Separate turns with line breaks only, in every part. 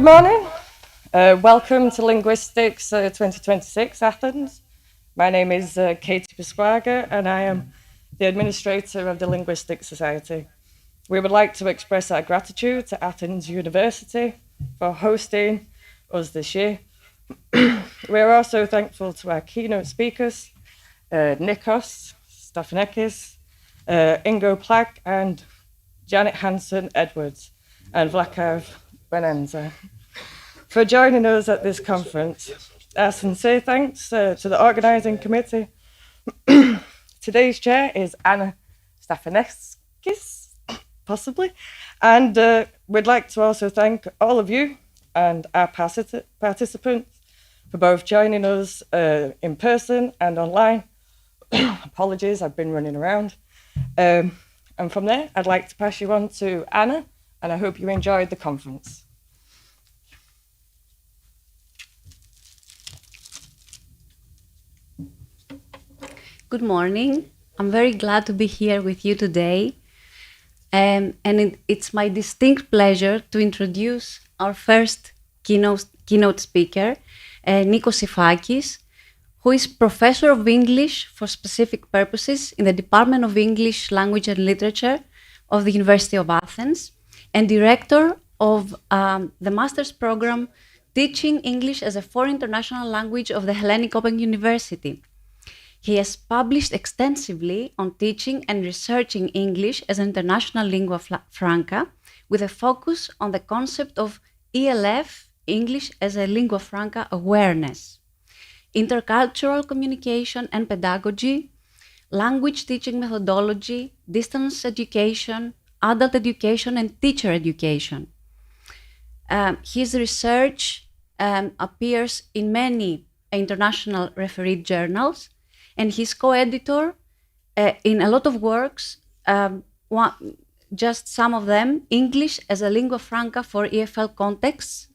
Good morning. Welcome to Linguistics 2026 Athens. My name is Katie Pasquaga and I am the administrator of the Linguistic Society. We would like to express our gratitude to Athens University for hosting us this year. We are also thankful to our keynote speakers, Nikos, Sifakis, Ingo Plak and Janet Hansen-Edwards and Vlakov Benenza for joining us at this conference. Our sincere thanks to the organising committee. Today's chair is Anna Stefaneskis, possibly, and we'd like to also thank all of you and our participants for both joining us in person and online. Apologies, I've been running around. And from there, I'd like to pass you on to Anna, and I hope you enjoyed the conference.
Good morning. I'm very glad to be here with you today. And it's my distinct pleasure to introduce our first keynote speaker, Nikos Sifakis, who is Professor of English for specific purposes in the Department of English, Language and Literature of the University of Athens and Director of the Master's Program Teaching English as a Foreign International Language of the Hellenic Open University. He has published extensively on teaching and researching English as an international lingua franca, with a focus on the concept of ELF, English as a lingua franca awareness, intercultural communication and pedagogy, language teaching methodology, distance education, adult education, and teacher education. His research appears in many international refereed journals, and he's co-editor in a lot of works, just some of them, English as a lingua franca for EFL contexts,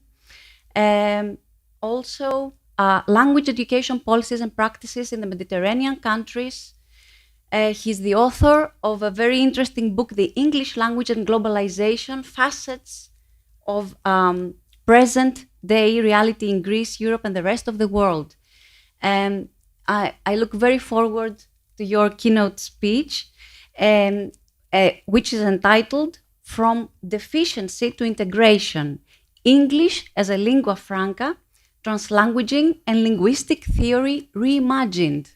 also language education policies and practices in the Mediterranean countries. He's the author of a very interesting book, The English Language and Globalization, Facets of Present-Day Reality in Greece, Europe, and the Rest of the World. I look very forward to your keynote speech, which is entitled From Deficiency to Integration, English as a Lingua Franca, Translanguaging and Linguistic Theory Reimagined.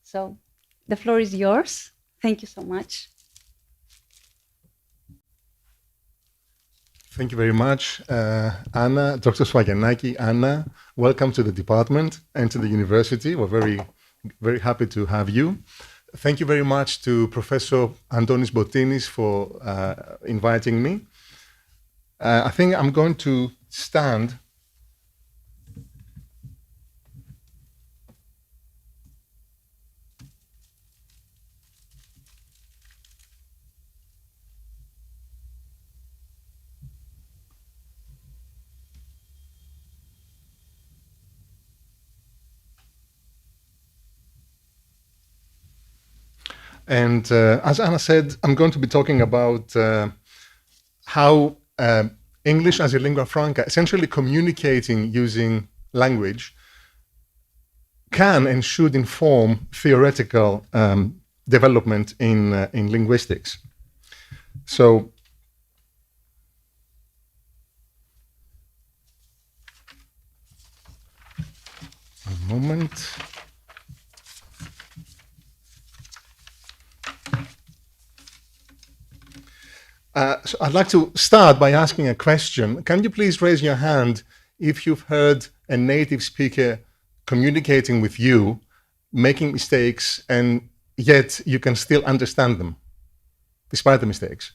So the floor is yours. Thank you so much.
Thank you very much, Anna, Dr. Swagianaki. Anna, welcome to the department and to the university. We're very, very happy to have you. Thank you very much to Professor Antonis Botinis for inviting me. I think I'm going to stand. And as Anna said, I'm going to be talking about how English as a lingua franca, essentially communicating using language, can and should inform theoretical development in linguistics. So, a moment. So I'd like to start by asking a question. Can you please raise your hand if you've heard a native speaker communicating with you, making mistakes, and yet you can still understand them, despite the mistakes?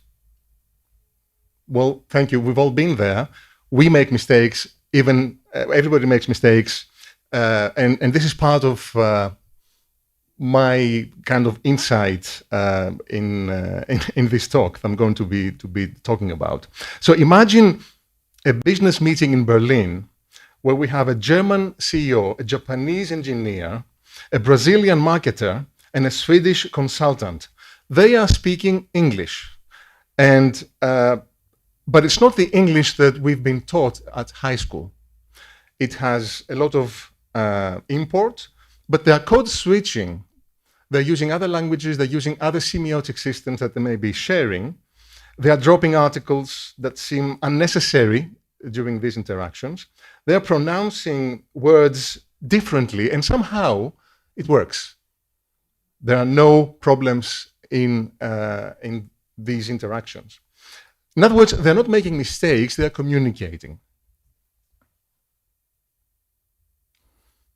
Well, thank you. We've all been there. We make mistakes. Everybody makes mistakes. And this is part of my kind of insight in this talk that I'm going to be talking about. So imagine a business meeting in Berlin where we have a German CEO, a Japanese engineer, a Brazilian marketer, and a Swedish consultant. They are speaking English, and but it's not the English that we've been taught at high school. It has a lot of import, but they are code switching. They're using other languages, they're using other semiotic systems that they may be sharing. They are dropping articles that seem unnecessary during these interactions. They're pronouncing words differently, and somehow it works. There are no problems in these interactions. In other words, they're not making mistakes, they're communicating.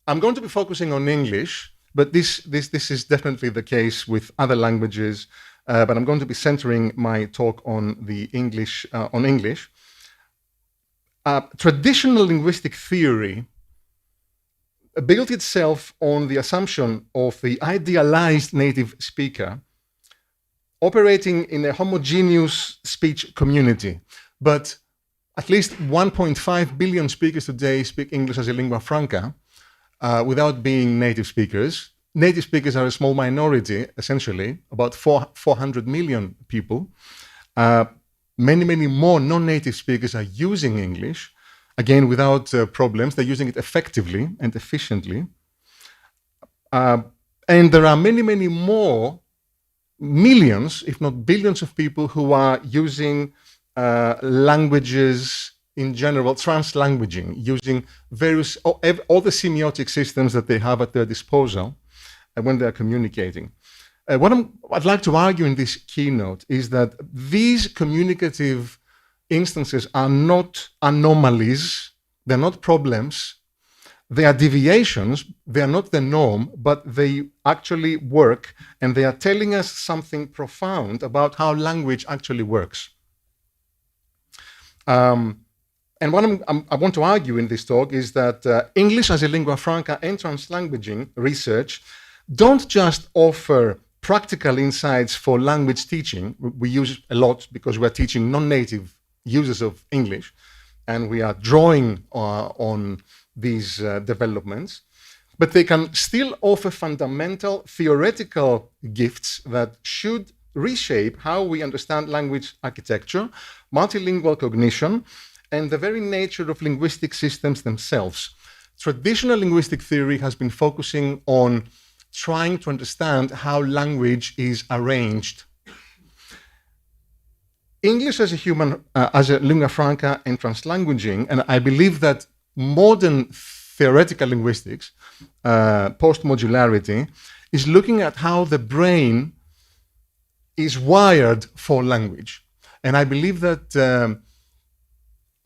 I'm going to be focusing on English, but this is definitely the case with other languages, but I'm going to be centering my talk on the English. Traditional linguistic theory built itself on the assumption of the idealized native speaker operating in a homogeneous speech community. But at least 1.5 billion speakers today speak English as a lingua franca without being native speakers. Native speakers are a small minority, essentially, about 400 million people. Many more non-native speakers are using English, again, without problems. They're using it effectively and efficiently. And there are many more millions, if not billions of people who are using languages in general, translanguaging, using various, all the semiotic systems that they have at their disposal when they're communicating. What I'd like to argue in this keynote is that these communicative instances are not anomalies, they're not problems, they are deviations, they are not the norm, but they actually work, and they are telling us something profound about how language actually works. And what I want to argue in this talk is that English as a lingua franca and translanguaging research don't just offer practical insights for language teaching. We use a lot because we're teaching non-native users of English, and we are drawing on these developments, but they can still offer fundamental theoretical gifts that should reshape how we understand language architecture, multilingual cognition, and the very nature of linguistic systems themselves. Traditional linguistic theory has been focusing on trying to understand how language is arranged. English as a lingua franca and translanguaging, and I believe that modern theoretical linguistics, post-modularity, is looking at how the brain is wired for language. And I believe that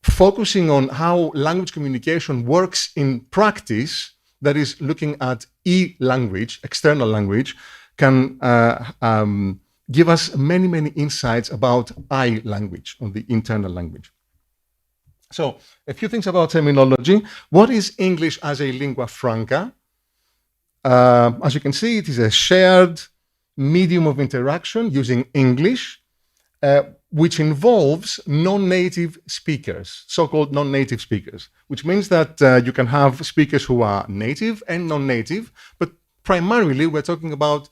focusing on how language communication works in practice, that is looking at e-language, external language, can give us many insights about I-language, or the internal language. So, a few things about terminology. What is English as a lingua franca? As you can see, it is a shared medium of interaction using English, which involves non-native speakers, so-called non-native speakers, which means that you can have speakers who are native and non-native, but primarily we're talking about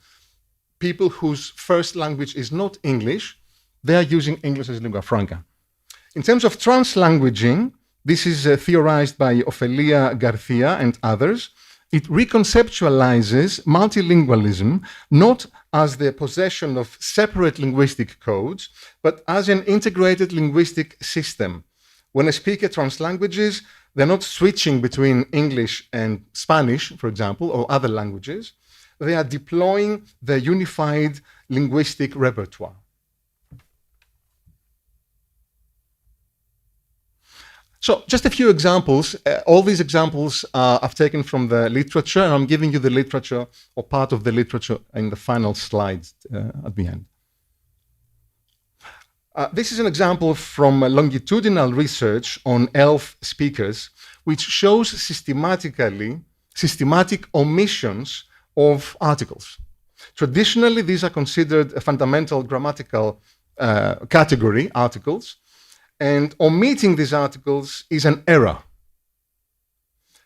people whose first language is not English. They are using English as lingua franca. In terms of translanguaging, this is theorized by Ofelia Garcia and others. It reconceptualizes multilingualism not as the possession of separate linguistic codes, but as an integrated linguistic system. When a speaker translanguages, they're not switching between English and Spanish, for example, or other languages. They are deploying their unified linguistic repertoire. So just a few examples. All these examples I've taken from the literature, and I'm giving you the literature or part of the literature in the final slides at the end. This is an example from longitudinal research on ELF speakers, which shows systematic omissions of articles. Traditionally, these are considered a fundamental grammatical category, articles, and omitting these articles is an error.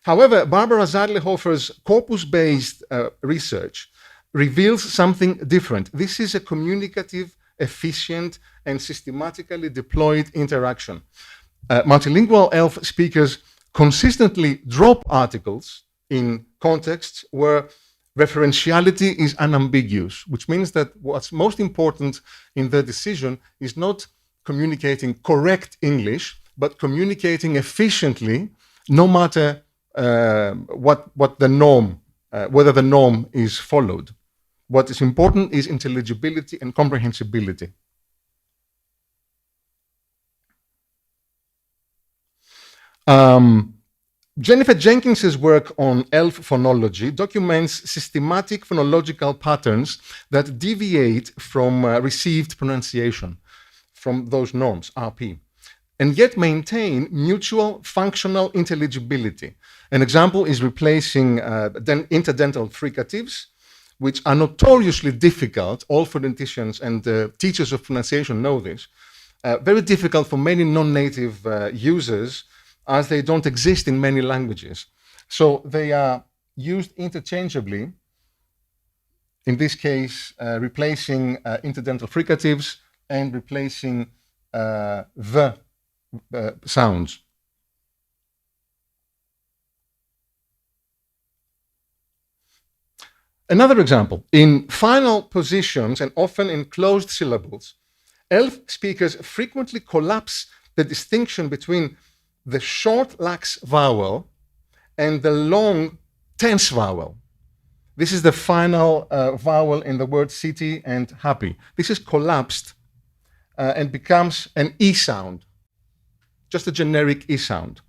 However, Barbara Zadlehofer's corpus-based research reveals something different. This is a communicative efficient, and systematically deployed interaction. Multilingual ELF speakers consistently drop articles in contexts where referentiality is unambiguous, which means that what's most important in their decision is not communicating correct English, but communicating efficiently, no matter what the norm, whether the norm is followed. What is important is intelligibility and comprehensibility. Jennifer Jenkins's work on ELF phonology documents systematic phonological patterns that deviate from received pronunciation, from those norms, RP, and yet maintain mutual functional intelligibility. An example is replacing interdental fricatives, which are notoriously difficult. All phoneticians and teachers of pronunciation know this. Very difficult for many non-native users, as they don't exist in many languages. So they are used interchangeably, in this case, replacing interdental fricatives and replacing the sounds. Another example, in final positions and often in closed syllables, ELF speakers frequently collapse the distinction between the short lax vowel and the long tense vowel. This is the final vowel in the word city and happy. This is collapsed and becomes an E sound, just a generic E sound.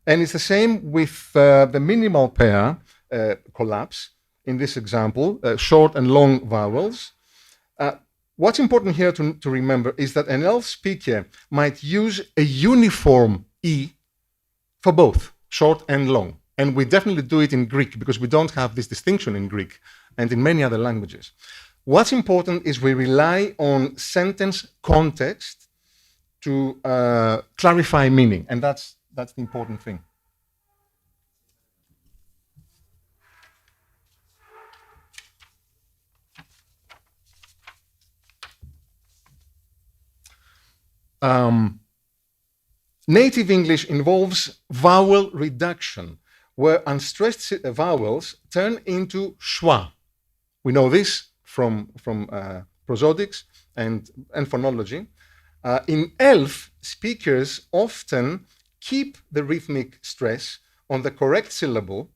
And it's the same with the minimal pair collapse in this example, short and long vowels. What's important here to remember is that an ELF speaker might use a uniform E for both, short and long. And we definitely do it in Greek because we don't have this distinction in Greek and in many other languages. What's important is we rely on sentence context to clarify meaning, and that's the important thing. Native English involves vowel reduction, where unstressed vowels turn into schwa. We know this from prosodics and phonology. In ELF, speakers often keep the rhythmic stress on the correct syllable,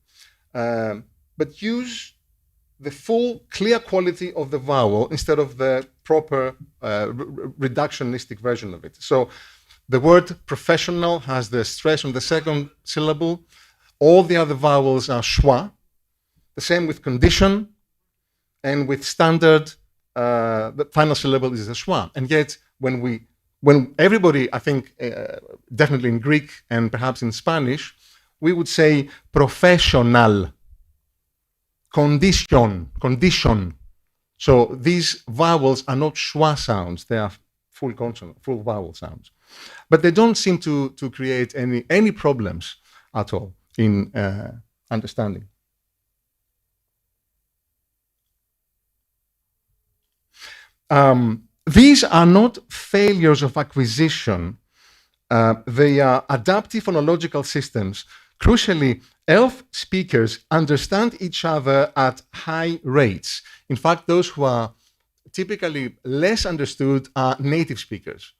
but use the full clear quality of the vowel instead of the proper reductionistic version of it. So the word professional has the stress on the second syllable. All the other vowels are schwa. The same with condition, and with standard, the final syllable is a schwa. And yet, when everybody, I think, definitely in Greek and perhaps in Spanish, we would say professional, condition. So these vowels are not schwa sounds; they are full consonant, full vowel sounds. But they don't seem to create any problems at all in understanding. These are not failures of acquisition. They are adaptive phonological systems. Crucially, ELF speakers understand each other at high rates. In fact, those who are typically less understood are native speakers,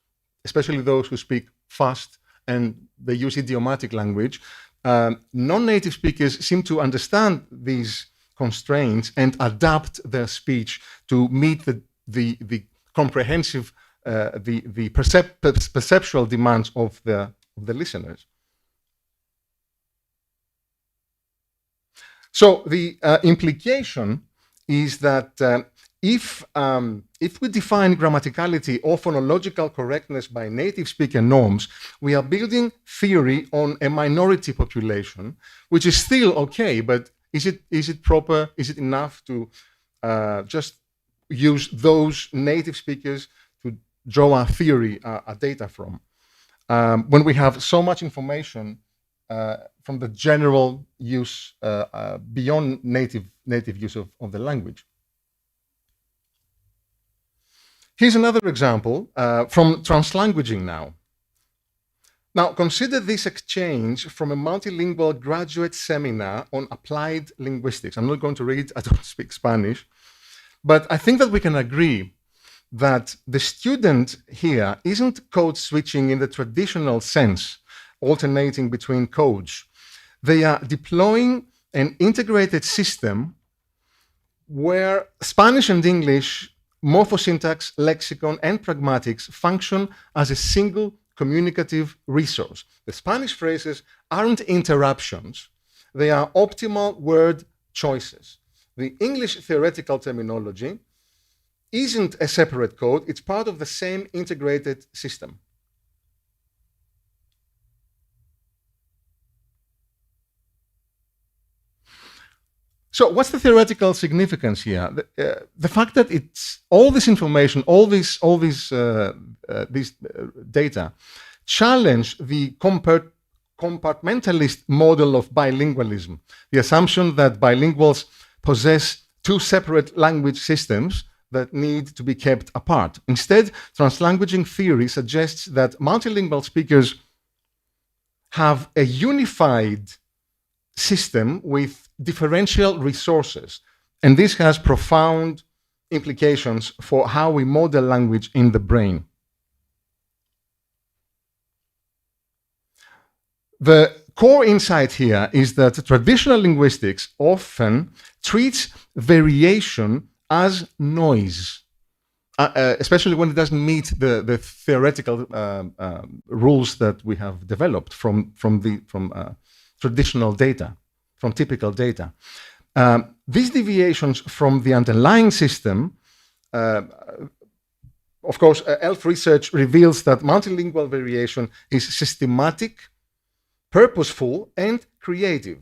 especially those who speak fast and they use idiomatic language. Non-native speakers seem to understand these constraints and adapt their speech to meet the comprehensive, the perceptual demands of the listeners. So the implication is that if we define grammaticality or phonological correctness by native speaker norms, we are building theory on a minority population, which is still okay, but is it proper? Is it enough to just use those native speakers to draw our theory, our data from? When we have so much information from the general use beyond native use of the language. Here's another example from translanguaging now. Now, consider this exchange from a multilingual graduate seminar on applied linguistics. I'm not going to read, I don't speak Spanish, but I think that we can agree that the student here isn't code switching in the traditional sense, alternating between codes. They are deploying an integrated system where Spanish and English, morphosyntax, lexicon, and pragmatics function as a single communicative resource. The Spanish phrases aren't interruptions, they are optimal word choices. The English theoretical terminology isn't a separate code, it's part of the same integrated system. So what's the theoretical significance here? The fact that it's all this information, all these data challenge the compartmentalist model of bilingualism, the assumption that bilinguals possess two separate language systems that need to be kept apart. Instead, translanguaging theory suggests that multilingual speakers have a unified system with differential resources, and this has profound implications for how we model language in the brain. The core insight here is that traditional linguistics often treats variation as noise, especially when it doesn't meet the theoretical rules that we have developed from traditional data, from typical data. These deviations from the underlying system, of course, ELF research reveals that multilingual variation is systematic, purposeful, and creative,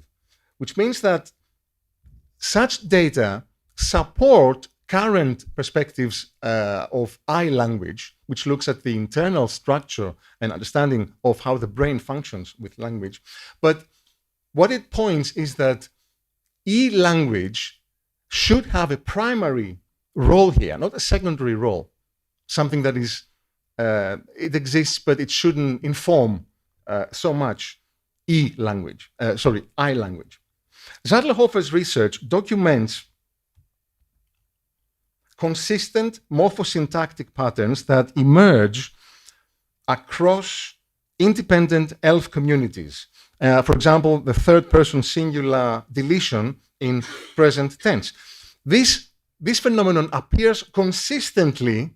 which means that such data support current perspectives of I language, which looks at the internal structure and understanding of how the brain functions with language. But what it points is that E language should have a primary role here, not a secondary role, something that is, it exists, but it shouldn't inform so much I language. Zadlerhofer's research documents consistent morphosyntactic patterns that emerge across independent ELF communities. For example, the third person singular deletion in present tense. This phenomenon appears consistently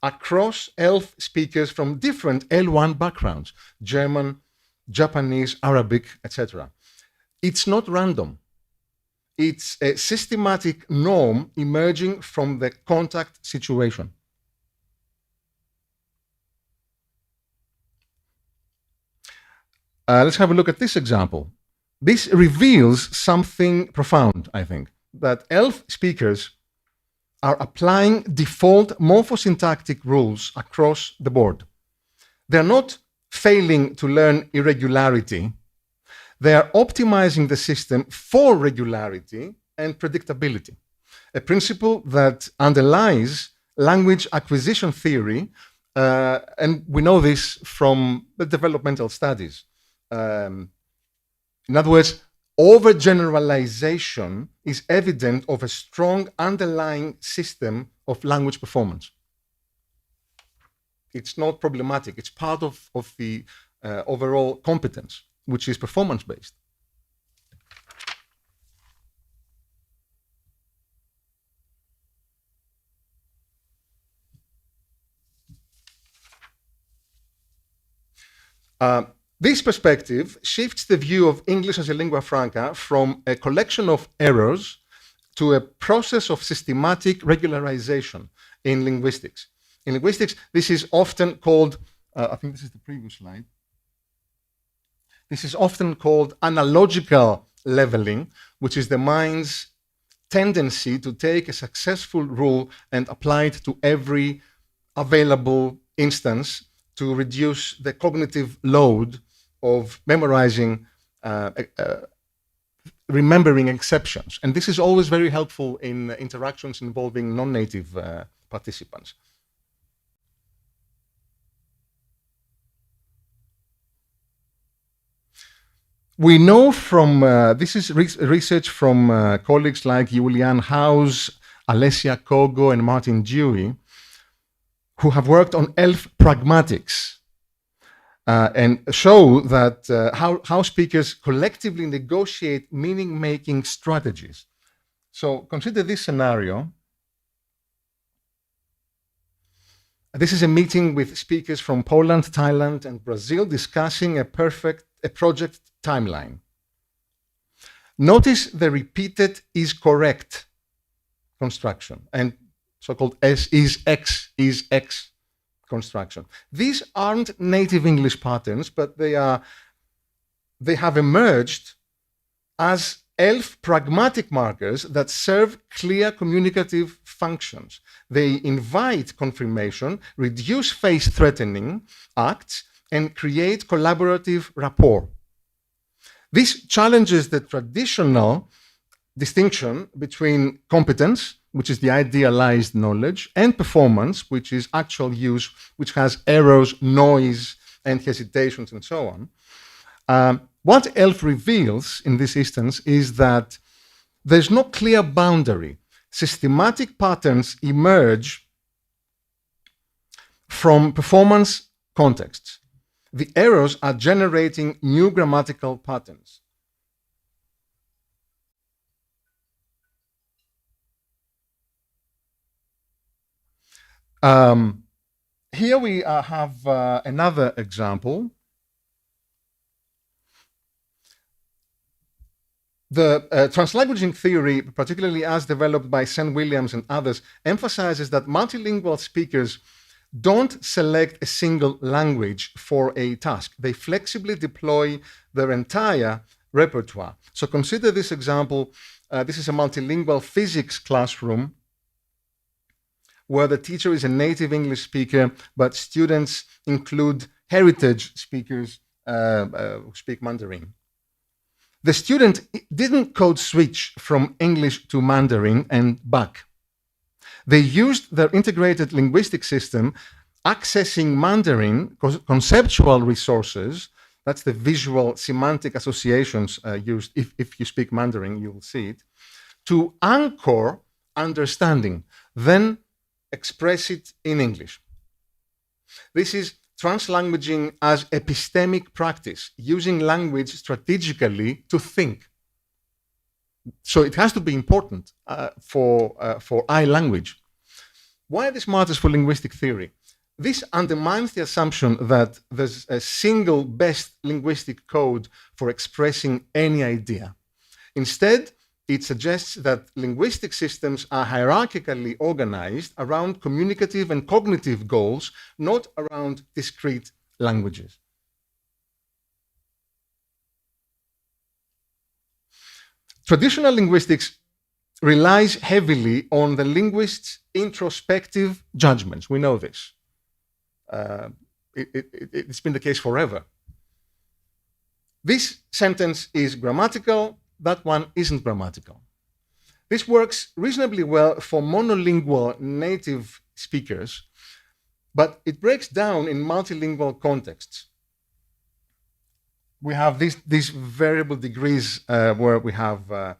across ELF speakers from different L1 backgrounds, German, Japanese, Arabic, etc. It's not random. It's a systematic norm emerging from the contact situation. Let's have a look at this example. This reveals something profound, I think, that ELF speakers are applying default morphosyntactic rules across the board. They're not failing to learn irregularity. They are optimizing the system for regularity and predictability, a principle that underlies language acquisition theory, and we know this from the developmental studies. In other words, overgeneralization is evident of a strong underlying system of language performance. It's not problematic. It's part of the overall competence, which is performance-based. This perspective shifts the view of English as a lingua franca from a collection of errors to a process of systematic regularization in linguistics. In linguistics, this is often called, I think this is the previous slide, this is often called analogical leveling, which is the mind's tendency to take a successful rule and apply it to every available instance to reduce the cognitive load of memorizing, remembering exceptions. And this is always very helpful in interactions involving non-native participants. We know from, this is research from colleagues like Julian House, Alessia Kogo, and Martin Dewey, who have worked on ELF pragmatics and show that how speakers collectively negotiate meaning-making strategies. So consider this scenario. This is a meeting with speakers from Poland, Thailand, and Brazil discussing a project timeline. Notice the repeated is correct construction and so-called S is X construction. These aren't native English patterns, but they have emerged as ELF pragmatic markers that serve clear communicative functions. They invite confirmation, reduce face-threatening acts, and create collaborative rapport. This challenges the traditional distinction between competence, which is the idealized knowledge, and performance, which is actual use, which has errors, noise, and hesitations, and so on. What ELF reveals in this instance is that there's no clear boundary. Systematic patterns emerge from performance contexts. The errors are generating new grammatical patterns. Here we have another example. The translanguaging theory, particularly as developed by Sen Williams and others, emphasizes that multilingual speakers don't select a single language for a task. They flexibly deploy their entire repertoire. So consider this example. This is a multilingual physics classroom where the teacher is a native English speaker, but students include heritage speakers who speak Mandarin. The student didn't code switch from English to Mandarin and back. They used their integrated linguistic system, accessing Mandarin conceptual resources. That's the visual semantic associations used. If you speak Mandarin, you will see it, to anchor understanding, then express it in English. This is translanguaging as epistemic practice, using language strategically to think. So it has to be important for I language. Why this matters for linguistic theory? This undermines the assumption that there's a single best linguistic code for expressing any idea. Instead, it suggests that linguistic systems are hierarchically organized around communicative and cognitive goals, not around discrete languages. Traditional linguistics relies heavily on the linguist's introspective judgments. We know this. It's been the case forever. This sentence is grammatical, that one isn't grammatical. This works reasonably well for monolingual native speakers, but it breaks down in multilingual contexts. We have these variable degrees where we have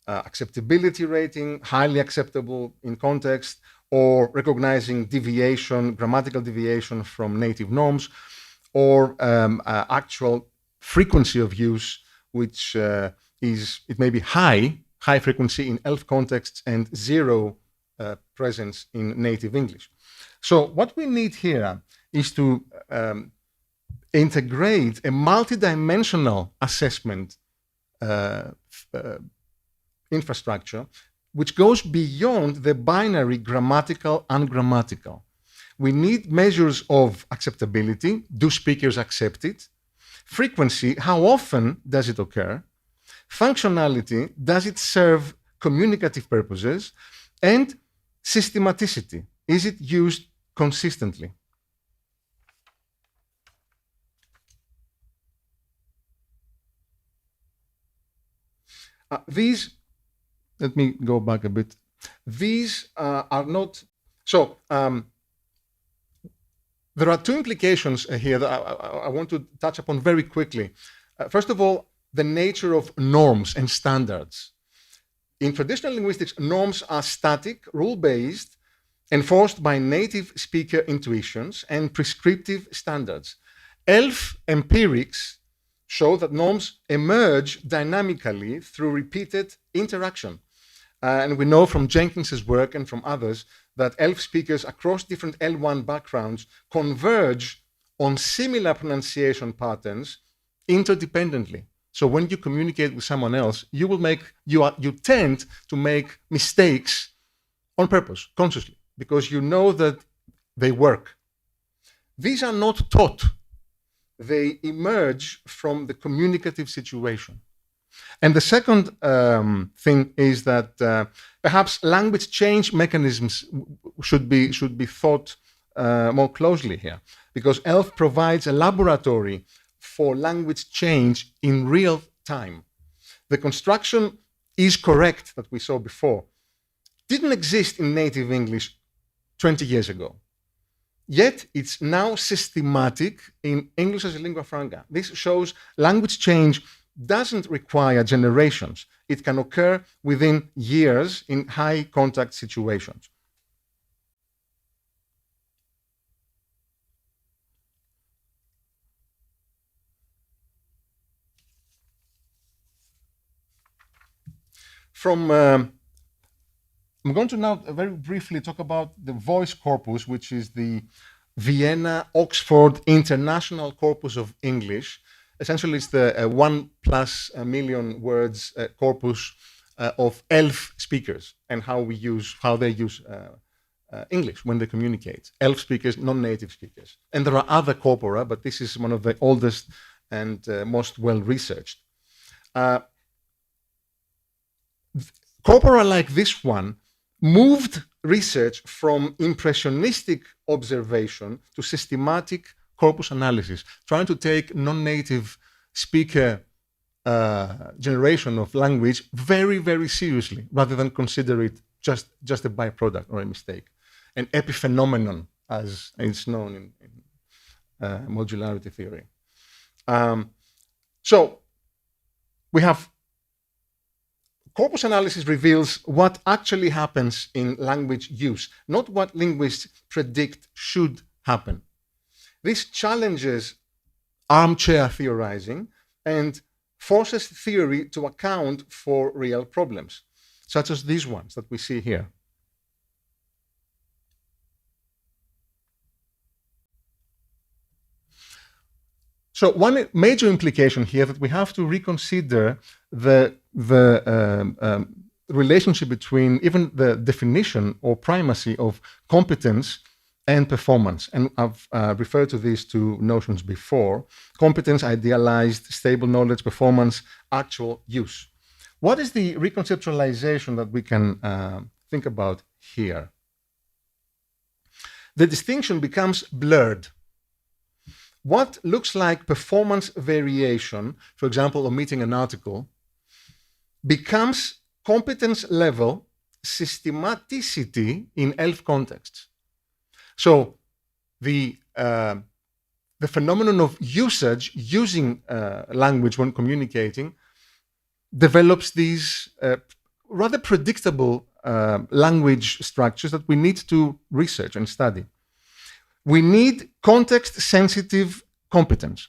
acceptability rating, highly acceptable in context, or recognizing deviation, grammatical deviation from native norms, or actual frequency of use, which it may be high frequency in ELF contexts and zero presence in native English. So what we need here is to integrate a multidimensional assessment infrastructure, which goes beyond the binary grammatical, ungrammatical. We need measures of acceptability. Do speakers accept it? Frequency, how often does it occur? Functionality, does it serve communicative purposes? And systematicity, is it used consistently? Let me go back a bit. These are not, so there are two implications here that I want to touch upon very quickly. First of all, the nature of norms and standards. In traditional linguistics, norms are static, rule-based, enforced by native speaker intuitions and prescriptive standards. ELF empirics show that norms emerge dynamically through repeated interaction. And we know from Jenkins's work and from others that ELF speakers across different L1 backgrounds converge on similar pronunciation patterns interdependently. So when you communicate with someone else, you tend to make mistakes on purpose, consciously, because you know that they work. These are not taught. They emerge from the communicative situation. And the second thing is that perhaps language change mechanisms should be thought more closely here, because ELF provides a laboratory for language change in real time. The construction is correct that we saw before. Didn't exist in native English 20 years ago. Yet it's now systematic in English as a lingua franca. This shows language change doesn't require generations. It can occur within years in high contact situations. I'm going to now very briefly talk about the voice corpus, which is the Vienna Oxford International Corpus of English. Essentially, it's the 1+ million words corpus of ELF speakers and how they use English when they communicate. ELF speakers, non-native speakers. And there are other corpora, but this is one of the oldest and most well-researched. Corpora like this one moved research from impressionistic observation to systematic corpus analysis, trying to take non-native speaker generation of language very, very seriously, rather than consider it just a byproduct or a mistake, an epiphenomenon, as it's known in modularity theory. So we have corpus analysis reveals what actually happens in language use, not what linguists predict should happen. This challenges armchair theorizing and forces theory to account for real problems, such as these ones that we see here. So one major implication here that we have to reconsider the relationship between even the definition or primacy of competence and performance. And I've referred to these two notions before: competence, idealized, stable knowledge; performance, actual use. What is the reconceptualization that we can think about here? The distinction becomes blurred. What looks like performance variation, for example, omitting an article, becomes competence level systematicity in ELF contexts. So the phenomenon of using language when communicating, develops these rather predictable language structures that we need to research and study. We need context-sensitive competence.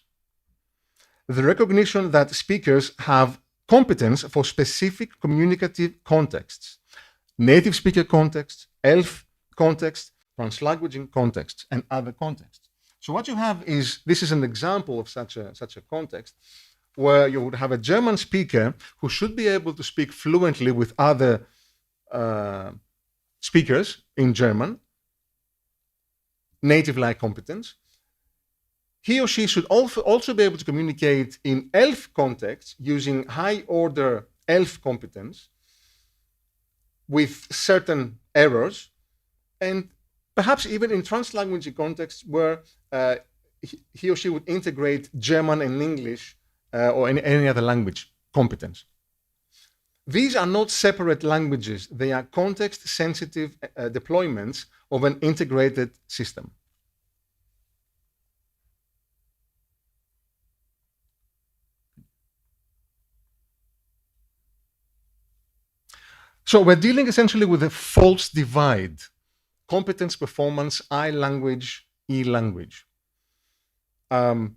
The recognition that speakers have competence for specific communicative contexts: native speaker contexts, ELF contexts, translanguaging contexts, and other contexts. So what you have is, this is an example of such a context, where you would have a German speaker who should be able to speak fluently with other speakers in German, native-like competence. He or she should also be able to communicate in ELF contexts using high-order ELF competence with certain errors, and perhaps even in translanguaging contexts where he or she would integrate German and English or any other language competence. These are not separate languages. They are context-sensitive deployments of an integrated system. So we're dealing essentially with a false divide: competence, performance, I language, E language. And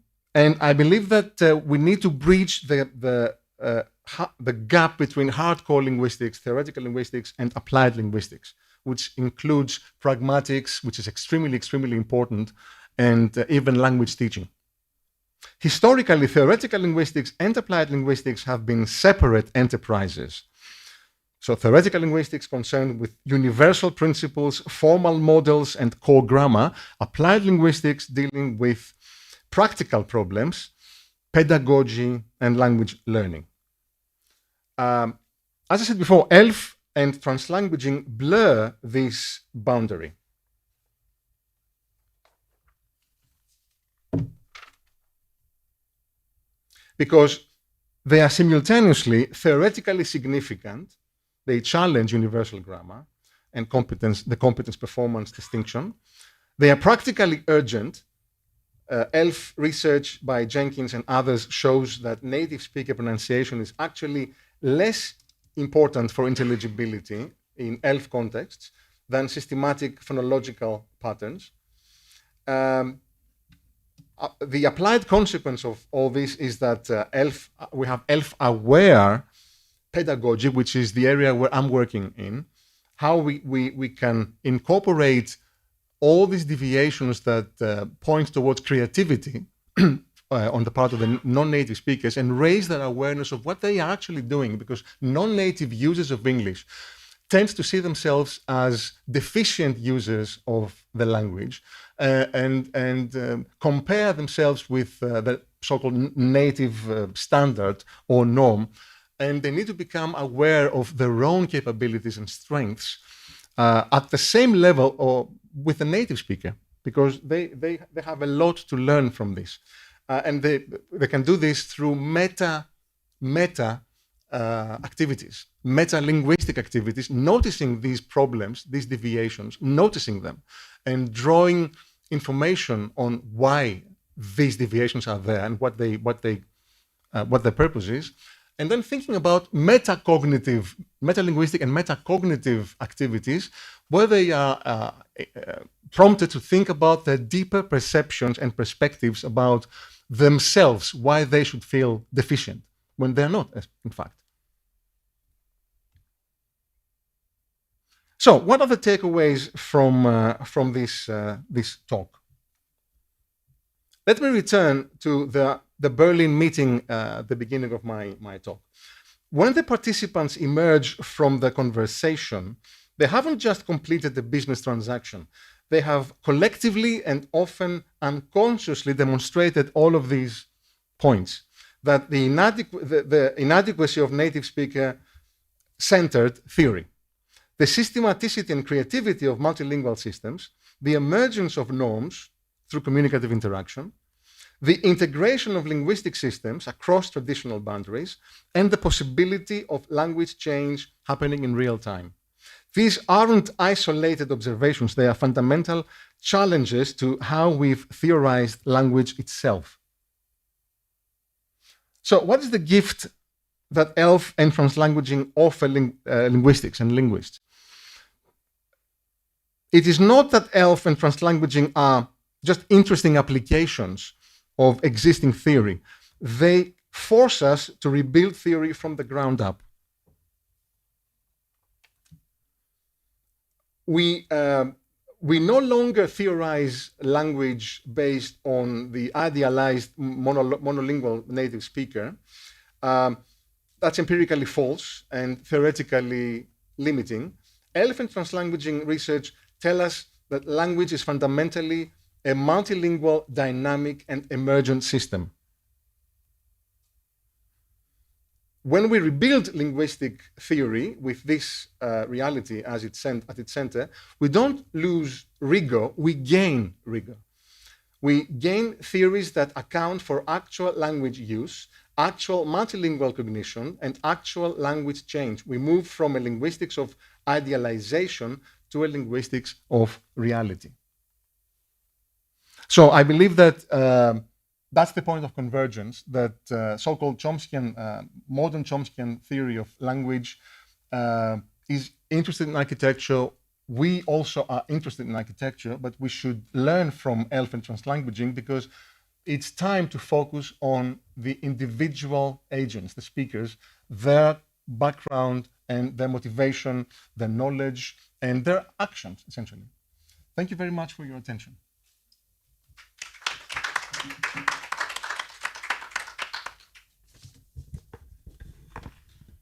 I believe that we need to bridge the gap between hardcore linguistics, theoretical linguistics, and applied linguistics, which includes pragmatics, which is extremely, extremely important, and even language teaching. Historically, theoretical linguistics and applied linguistics have been separate enterprises. So theoretical linguistics concerned with universal principles, formal models, and core grammar. Applied linguistics dealing with practical problems, pedagogy, and language learning. As I said before, ELF and translanguaging blur this boundary. Because they are simultaneously theoretically significant. They challenge universal grammar and the competence performance distinction. They are practically urgent. ELF research by Jenkins and others shows that native speaker pronunciation is actually less important for intelligibility in ELF contexts than systematic phonological patterns. The applied consequence of all this is that we have ELF-aware pedagogy, which is the area where I'm working in, how we can incorporate all these deviations that point towards creativity on the part of the non-native speakers and raise their awareness of what they are actually doing, because non-native users of English tend to see themselves as deficient users of the language and compare themselves with the so-called native standard or norm. And they need to become aware of their own capabilities and strengths at the same level or with a native speaker, because they have a lot to learn from this. And they can do this through meta activities, meta-linguistic activities, noticing these problems, these deviations, noticing them, and drawing information on why these deviations are there and what their purpose is. And then thinking about meta-linguistic and metacognitive activities, where they are prompted to think about their deeper perceptions and perspectives about themselves, why they should feel deficient when they're not, in fact. So, what are the takeaways from this talk? Let me return to the Berlin meeting at the beginning of my talk. When the participants emerge from the conversation, they haven't just completed the business transaction. They have collectively and often unconsciously demonstrated all of these points, that the inadequacy of native speaker-centered theory, the systematicity and creativity of multilingual systems, the emergence of norms through communicative interaction, the integration of linguistic systems across traditional boundaries, and the possibility of language change happening in real time. These aren't isolated observations, they are fundamental challenges to how we've theorized language itself. So what is the gift that ELF and translanguaging offer linguistics and linguists? It is not that ELF and translanguaging are just interesting applications of existing theory. They force us to rebuild theory from the ground up. We no longer theorize language based on the idealized monolingual native speaker. That's empirically false and theoretically limiting. ELF and translanguaging research tell us that language is fundamentally a multilingual, dynamic, and emergent system. When we rebuild linguistic theory with this reality at its center, we don't lose rigor, we gain rigor. We gain theories that account for actual language use, actual multilingual cognition, and actual language change. We move from a linguistics of idealization to a linguistics of reality. So I believe that that's the point of convergence, that so-called Chomskyan, modern Chomskyan theory of language is interested in architecture. We also are interested in architecture, but we should learn from ELF and translanguaging because it's time to focus on the individual agents, the speakers, their background and their motivation, their knowledge, and their actions, essentially. Thank you very much for your attention.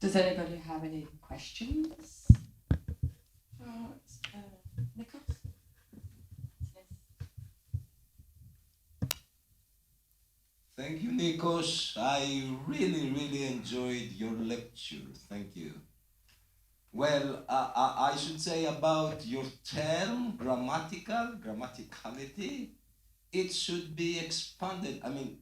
Does anybody have any questions? Nikos? Yes.
Thank you, Nikos. I really enjoyed your lecture. Thank you. Well, I should say about your term, grammaticality, it should be expanded. I mean,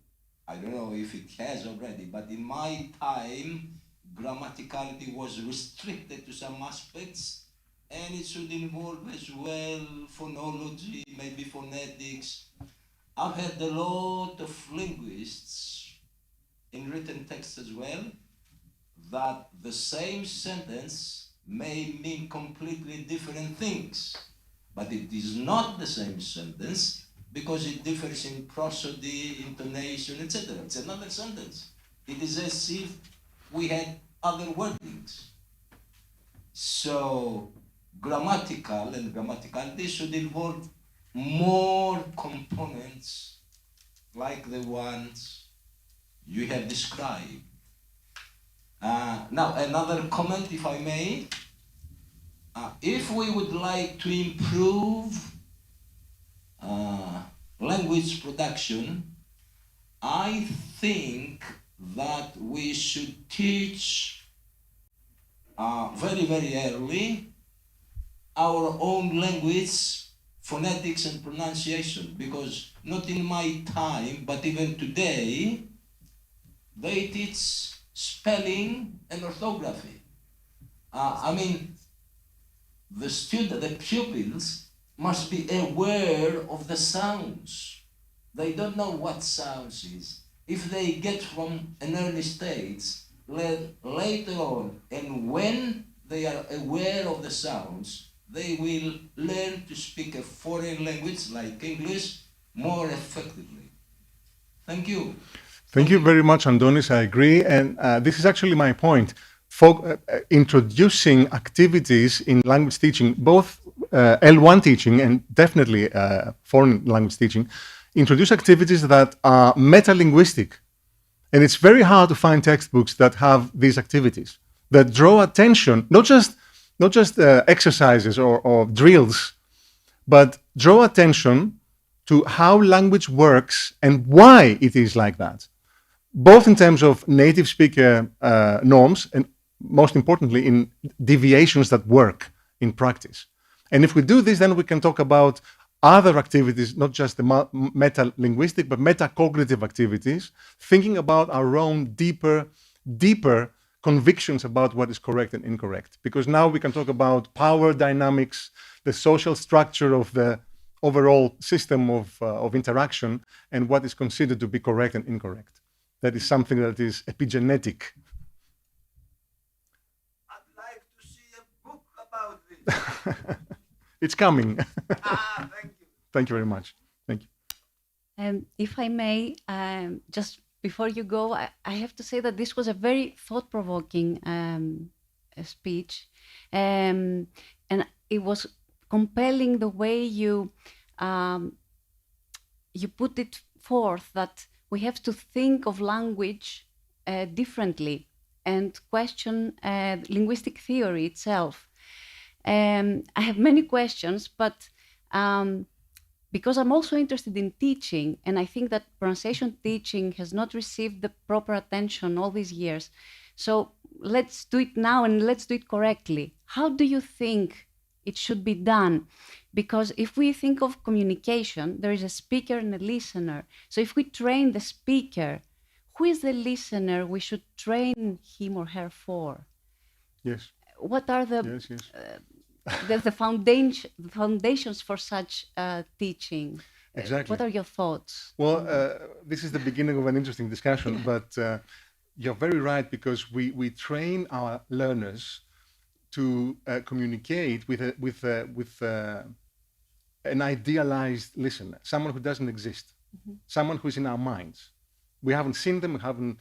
I don't know if it has already, but in my time, grammaticality was restricted to some aspects, and it should involve as well phonology, maybe phonetics. I've heard a lot of linguists in written text as well that the same sentence may mean completely different things, but it is not the same sentence because it differs in prosody, intonation, etc. It's another sentence. It is as if we had other wordings. So grammatical and grammaticality should involve more components like the ones you have described. Now, another comment, if I may. If we would like to improve language production, I think that we should teach very early our own language, phonetics and pronunciation, because not in my time, but even today, they teach spelling and orthography. I mean, the pupils must be aware of the sounds. They don't know what sounds is. If they get from an early stage, later on, and when they are aware of the sounds, they will learn to speak a foreign language like English more effectively. Thank you.
Thank you very much, Andonis. I agree. And this is actually my point. Introducing activities in language teaching, both L1 teaching and definitely foreign language teaching, introduce activities that are meta-linguistic. And it's very hard to find textbooks that have these activities, that draw attention, not just exercises or drills, but draw attention to how language works and why it is like that, both in terms of native speaker norms and most importantly in deviations that work in practice. And if we do this, then we can talk about other activities, not just the meta-linguistic, but meta-cognitive activities, thinking about our own deeper convictions about what is correct and incorrect. Because now we can talk about power dynamics, the social structure of the overall system of interaction, and what is considered to be correct and incorrect. That is something that is epigenetic.
I'd like to see a book about this.
It's coming.
Thank you.
Thank you very much. Thank you.
If I may, just before you go, I have to say that this was a very thought-provoking speech, and it was compelling the way you put it forth that we have to think of language differently and question linguistic theory itself. I have many questions, but because I'm also interested in teaching, and I think that pronunciation teaching has not received the proper attention all these years. So let's do it now and let's do it correctly. How do you think it should be done? Because if we think of communication, there is a speaker and a listener. So if we train the speaker, who is the listener we should train him or her for?
Yes.
What are the
Yes.
the foundations for such teaching?
Exactly.
What are your thoughts?
Well, this is the beginning of an interesting discussion, but you're very right, because we train our learners to communicate with an idealized listener, someone who doesn't exist, someone who's in our minds. We haven't seen them. We haven't.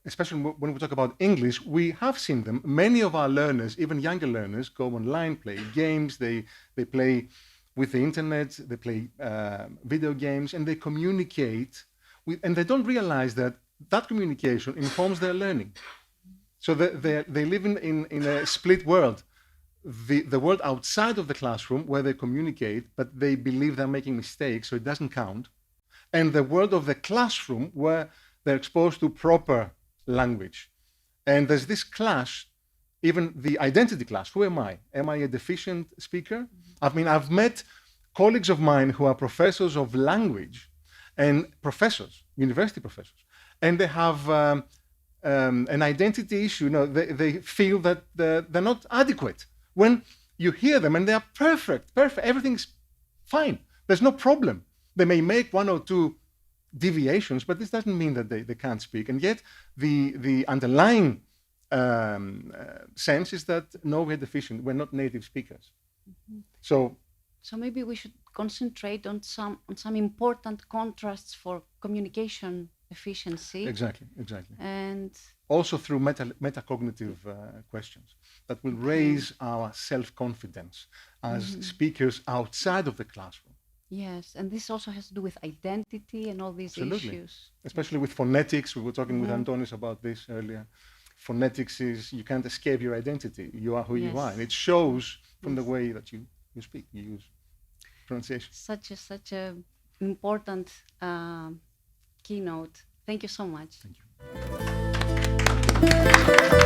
Especially when we talk about English, we have seen them. Many of our learners, even younger learners, go online, play games. They play with the internet. They play video games, and they communicate. And they don't realize that communication informs their learning. So they live in a split world. The world outside of the classroom where they communicate, but they believe they're making mistakes, so it doesn't count. And the world of the classroom where they're exposed to proper language. And there's this clash, even the identity clash. Who am I? Am I a deficient speaker? I've met colleagues of mine who are professors of language and professors, university professors, and they have an identity issue. They feel that they're not adequate. When you hear them and they are perfect, everything's fine. There's no problem. They may make one or two deviations, but this doesn't mean that they can't speak. And yet the underlying sense is that no, we're deficient. We're not native speakers. So
maybe we should concentrate on some important contrasts for communication efficiency.
Exactly.
And
also through metacognitive questions that will raise our self-confidence as speakers outside of the classroom.
Yes, and this also has to do with identity and all these issues.
Especially with phonetics. We were talking with Antonis about this earlier. Phonetics is, you can't escape your identity. You are who you are. And it shows from the way that you speak, you use pronunciation.
Such a important keynote. Thank you so much.
Thank you.